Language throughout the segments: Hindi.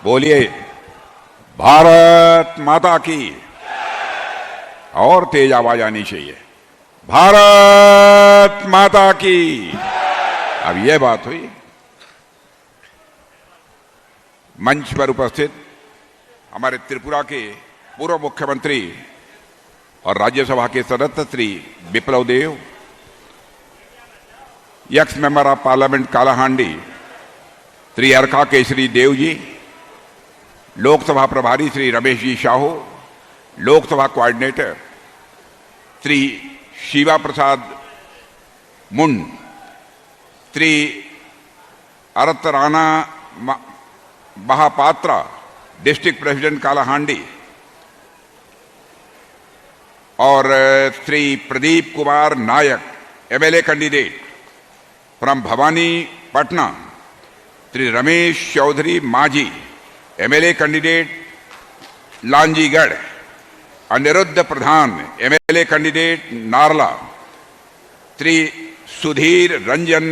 बोलिए भारत माता की। और तेज आवाज आनी चाहिए। भारत माता की। अब यह बात हुई। मंच पर उपस्थित हमारे त्रिपुरा के पूर्व मुख्यमंत्री और राज्यसभा के सदस्य Shri Biplab Deb, ex member of parliament Kalahandi Shri Arka Keshari Deo ji, Lok Sabha प्रभारी Shri Ramesh ji Sahu, Lok Sabha coordinator Shri Shiva Prasad Mund, Shri Arat Rana Mahapatra, district president Kalahandi, और Shri Pradeep Kumar Nayak, MLA candidate from Bhawanipatna, Shri Ramesh Chaudhary Majhi, MLA candidate Lanjigarh, Anirudh Pradhan, MLA candidate Narla, Shri Sudhir Ranjan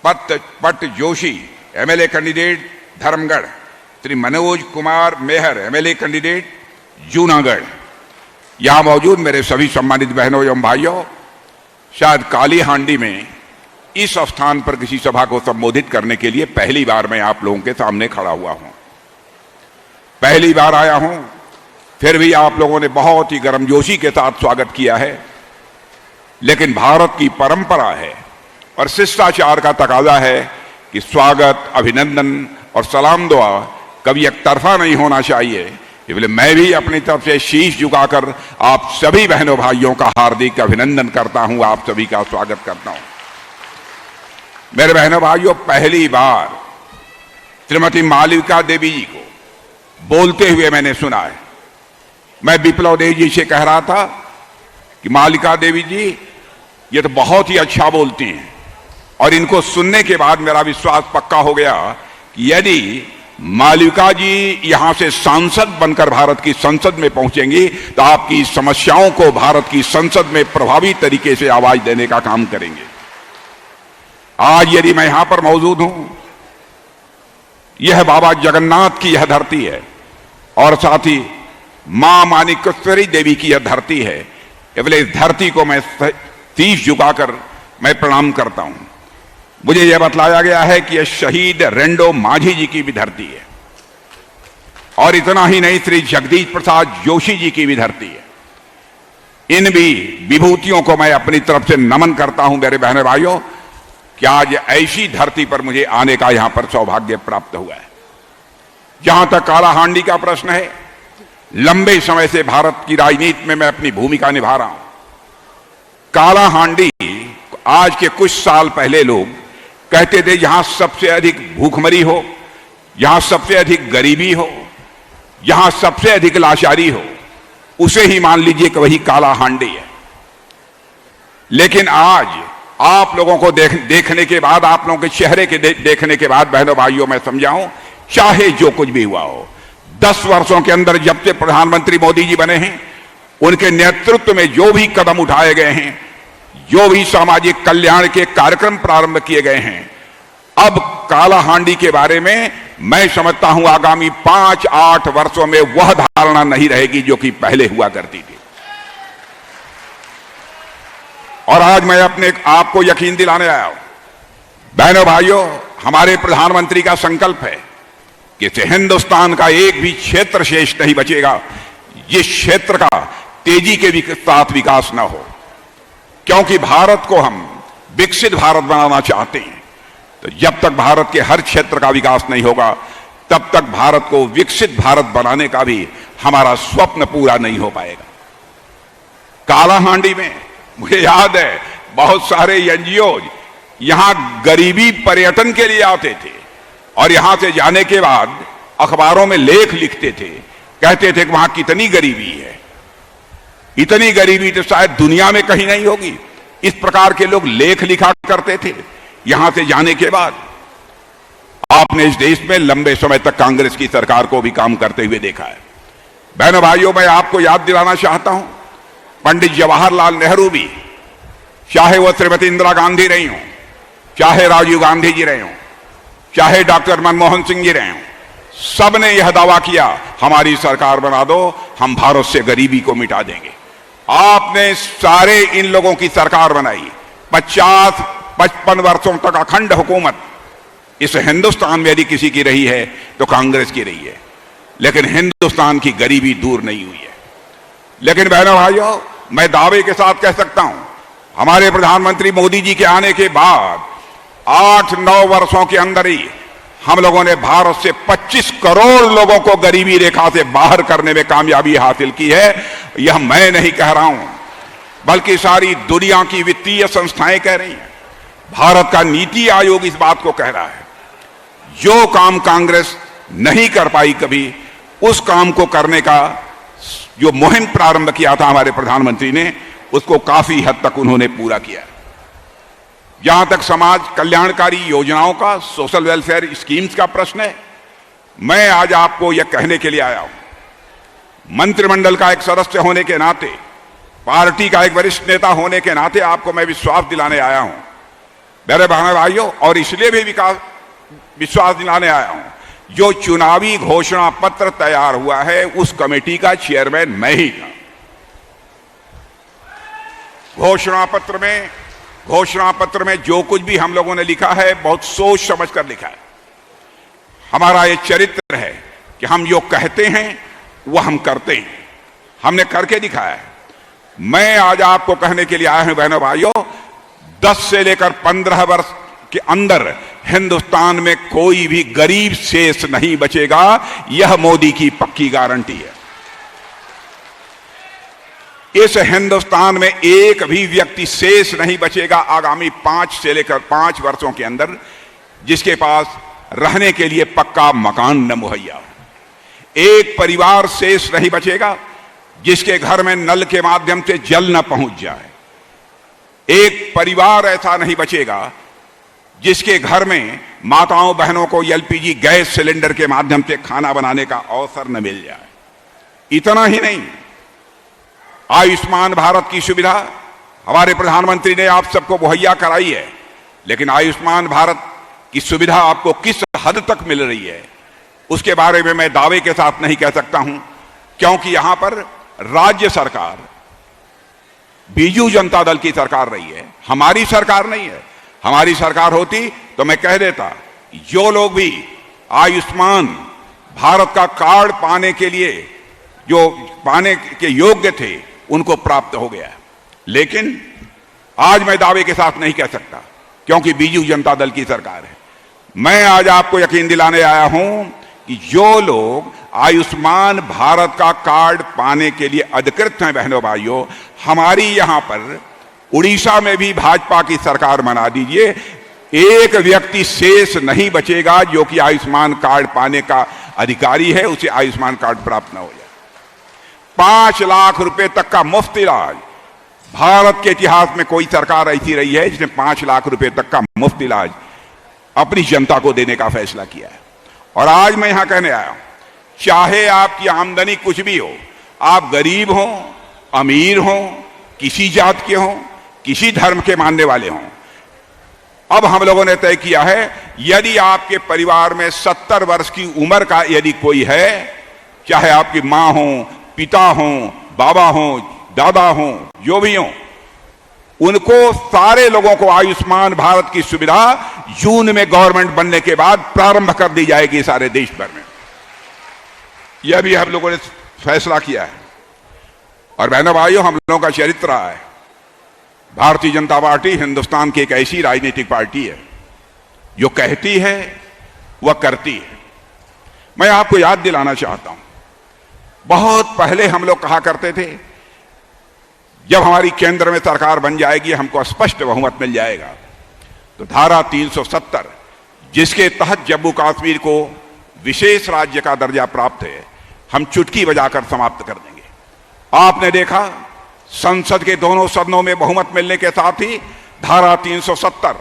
Patjoshi, MLA candidate Dharmagarh, Shri Manoj Kumar Mehar, MLA candidate Junagadh. यहां मौजूद मेरे सभी सम्मानित बहनों एवं भाइयों, शायद कालीहांडी में इस स्थान पर किसी सभा को संबोधित करने के लिए पहली बार मैं आप लोगों के सामने खड़ा हुआ हूं। पहली बार आया हूं, फिर भी आप लोगों ने बहुत ही गर्मजोशी के साथ स्वागत किया है। लेकिन भारत की परंपरा है और शिष्टाचार का तकाजा है कि स्वागत, अभिनंदन और सलाम दुआ कभी एक तरफा नहीं होना चाहिए। इसलिए मैं भी अपनी तरफ से शीश झुकाकर आप सभी बहनों भाइयों का हार्दिक अभिनंदन करता हूं, आप सभी का स्वागत करता हूं। मेरे बहनों भाइयों, पहली बार श्रीमती मालविका देवी जी को बोलते हुए मैंने सुना है। मैं बिप्लब देव जी से कह रहा था कि मालविका देवी जी ये तो बहुत ही अच्छा बोलती हैं, और इनको सुनने के बाद मेरा विश्वास पक्का हो गया कि यदि मालविका जी यहां से सांसद बनकर भारत की संसद में पहुंचेंगी तो आपकी समस्याओं को भारत की संसद में प्रभावी तरीके से आवाज देने का काम करेंगे। आज यदि मैं यहां पर मौजूद हूं, यह बाबा जगन्नाथ की यह धरती है और साथ ही मां माणिकेश्वरी देवी की यह धरती है। इसलिए इस धरती को मैं शीश झुकाकर मैं प्रणाम करता हूं। मुझे यह बतलाया गया है कि यह शहीद रेंडो माझी जी की भी धरती है, और इतना ही नहीं, श्री जगदीश प्रसाद जोशी जी की भी धरती है। इन भी विभूतियों को मैं अपनी तरफ से नमन करता हूं मेरे बहनों भाइयों, कि आज ऐसी धरती पर मुझे आने का यहां पर सौभाग्य प्राप्त हुआ है। जहां तक कालाहांडी का प्रश्न है, लंबे समय से भारत की राजनीति में मैं अपनी भूमिका निभा रहा हूं। कालाहांडी आज के कुछ साल पहले लोग कहते थे यहां सबसे अधिक भूखमरी हो, यहां सबसे अधिक गरीबी हो, यहां सबसे अधिक लाचारी हो, उसे ही मान लीजिए कि वही कालाहांडी है। लेकिन आज आप लोगों को देखने के बाद, आप लोगों के चेहरे के देखने के बाद बहनों भाइयों, मैं समझाऊं, चाहे जो कुछ भी हुआ हो, 10 वर्षों के अंदर जब से प्रधानमंत्री मोदी जी बने हैं, उनके नेतृत्व में जो भी कदम उठाए गए हैं, जो भी सामाजिक कल्याण के कार्यक्रम प्रारंभ किए गए हैं, अब कालाहांडी के बारे में मैं समझता हूं आगामी 5-8 वर्षों में वह धारणा नहीं रहेगी जो कि पहले हुआ करती थी। और आज मैं अपने आपको यकीन दिलाने आया हूं, बहनों भाइयों, हमारे प्रधानमंत्री का संकल्प है कि हिंदुस्तान का एक भी क्षेत्र शेष नहीं बचेगा जिस क्षेत्र का तेजी के साथ विकास न हो। क्योंकि भारत को हम विकसित भारत बनाना चाहते हैं, तो जब तक भारत के हर क्षेत्र का विकास नहीं होगा, तब तक भारत को विकसित भारत बनाने का भी हमारा स्वप्न पूरा नहीं हो पाएगा। कालाहांडी में मुझे याद है बहुत सारे एनजीओ यहां गरीबी पर्यटन के लिए आते थे, और यहां से जाने के बाद अखबारों में लेख लिखते थे, कहते थे कि वहां कितनी गरीबी है, इतनी गरीबी तो शायद दुनिया में कहीं नहीं होगी। इस प्रकार के लोग लेख लिखा करते थे। यहां से जाने के बाद आपने इस देश में लंबे समय तक कांग्रेस की सरकार को भी काम करते हुए देखा है। बहनों भाइयों, मैं आपको याद दिलाना चाहता हूं, पंडित जवाहरलाल नेहरू भी, चाहे वह श्रीमती इंदिरा गांधी रही हों, चाहे राजीव गांधी जी रहे हों, चाहे डॉक्टर मनमोहन सिंह जी रहे हों, सबने यह दावा किया हमारी सरकार बना दो, हम भारत से गरीबी को मिटा देंगे। आपने सारे इन लोगों की सरकार बनाई। 50-55 वर्षों तक अखंड हुकूमत इस हिंदुस्तान में यदि किसी की रही है तो कांग्रेस की रही है, लेकिन हिंदुस्तान की गरीबी दूर नहीं हुई है। लेकिन बहनों भाइयों, मैं दावे के साथ कह सकता हूं, हमारे प्रधानमंत्री मोदी जी के आने के बाद 8-9 वर्षों के अंदर ही हम लोगों ने भारत से 25 करोड़ लोगों को गरीबी रेखा से बाहर करने में कामयाबी हासिल की है। यह मैं नहीं कह रहा हूं, बल्कि सारी दुनिया की वित्तीय संस्थाएं कह रही हैं। भारत का नीति आयोग इस बात को कह रहा है। जो काम कांग्रेस नहीं कर पाई कभी, उस काम को करने का जो मुहिम प्रारंभ किया था हमारे प्रधानमंत्री ने, उसको काफी हद तक उन्होंने पूरा किया। जहां तक समाज कल्याणकारी योजनाओं का, सोशल वेलफेयर स्कीम्स का प्रश्न है, मैं आज आपको यह कहने के लिए आया हूं, मंत्रिमंडल का एक सदस्य होने के नाते, पार्टी का एक वरिष्ठ नेता होने के नाते आपको मैं विश्वास दिलाने आया हूं मेरे बहन भाइयों, और इसलिए भी विश्वास दिलाने आया हूं, जो चुनावी घोषणा पत्र तैयार हुआ है उस कमेटी का चेयरमैन मैं ही था। घोषणा पत्र में जो कुछ भी हम लोगों ने लिखा है, बहुत सोच समझ कर लिखा है। हमारा ये चरित्र है कि हम जो कहते हैं वह हम करते हैं, हमने करके दिखाया है। मैं आज आपको कहने के लिए आया हूं बहनों भाइयों, 10 से लेकर 15 वर्ष के अंदर हिंदुस्तान में कोई भी गरीब शेष नहीं बचेगा। यह मोदी की पक्की गारंटी है। इस हिंदुस्तान में एक भी व्यक्ति शेष नहीं बचेगा आगामी 5 से लेकर 5 वर्षों के अंदर, जिसके पास रहने के लिए पक्का मकान न मुहैया हो। एक परिवार शेष नहीं बचेगा जिसके घर में नल के माध्यम से जल न पहुंच जाए। एक परिवार ऐसा नहीं बचेगा जिसके घर में माताओं बहनों को एलपीजी गैस सिलेंडर के माध्यम से खाना बनाने का अवसर न मिल जाए। इतना ही नहीं, आयुष्मान भारत की सुविधा हमारे प्रधानमंत्री ने आप सबको मुहैया कराई है, लेकिन आयुष्मान भारत की सुविधा आपको किस हद तक मिल रही है उसके बारे में मैं दावे के साथ नहीं कह सकता हूं, क्योंकि यहां पर राज्य सरकार बीजू जनता दल की सरकार रही है, हमारी सरकार नहीं है। हमारी सरकार होती तो मैं कह देता, जो लोग भी आयुष्मान भारत का कार्ड पाने के लिए जो पाने के योग्य थे उनको प्राप्त हो गया। लेकिन आज मैं दावे के साथ नहीं कह सकता, क्योंकि बीजू जनता दल की सरकार है। मैं आज आपको यकीन दिलाने आया हूं कि जो लोग आयुष्मान भारत का कार्ड पाने के लिए अधिकृत हैं बहनों भाइयों, हमारी यहां पर उड़ीसा में भी भाजपा की सरकार बना दीजिए, एक व्यक्ति शेष नहीं बचेगा जो कि आयुष्मान कार्ड पाने का अधिकारी है, उसे आयुष्मान कार्ड प्राप्त न हो जाए। 5 लाख रुपए तक का मुफ्त इलाज, भारत के इतिहास में कोई सरकार ऐसी रही है जिसने 5 लाख रुपए तक का मुफ्त इलाज अपनी जनता को देने का फैसला किया है। और आज मैं यहां कहने आया हूं, चाहे आपकी आमदनी कुछ भी हो, आप गरीब हो, अमीर हो, किसी जात के हो, किसी धर्म के मानने वाले हों, अब हम लोगों ने तय किया है, यदि आपके परिवार में 70 वर्ष की उम्र का यदि कोई है, चाहे आपकी मां हो, पिता हो, बाबा हो, दादा हो, जो भी हो, उनको सारे लोगों को आयुष्मान भारत की सुविधा जून में गवर्नमेंट बनने के बाद प्रारंभ कर दी जाएगी सारे देश भर में। यह भी हम लोगों ने फैसला किया है। और बहनों भाइयों, हम लोगों का चरित्र रहा है, भारतीय जनता पार्टी हिंदुस्तान की एक ऐसी राजनीतिक पार्टी है जो कहती है वह करती है। मैं आपको याद दिलाना चाहता हूं, बहुत पहले हम लोग कहा करते थे, जब हमारी केंद्र में सरकार बन जाएगी, हमको स्पष्ट बहुमत मिल जाएगा, तो धारा 370 जिसके तहत जम्मू कश्मीर को विशेष राज्य का दर्जा प्राप्त है, हम चुटकी बजाकर समाप्त कर देंगे। आपने देखा, संसद के दोनों सदनों में बहुमत मिलने के साथ ही धारा 370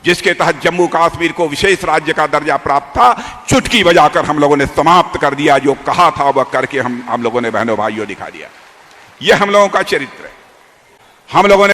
जिसके तहत जम्मू कश्मीर को विशेष राज्य का दर्जा प्राप्त था, चुटकी बजाकर हम लोगों ने समाप्त कर दिया। जो कहा था वह करके हम लोगों ने बहनों भाइयों दिखा दिया। यह हम लोगों का चरित्र है। हम लोगों ने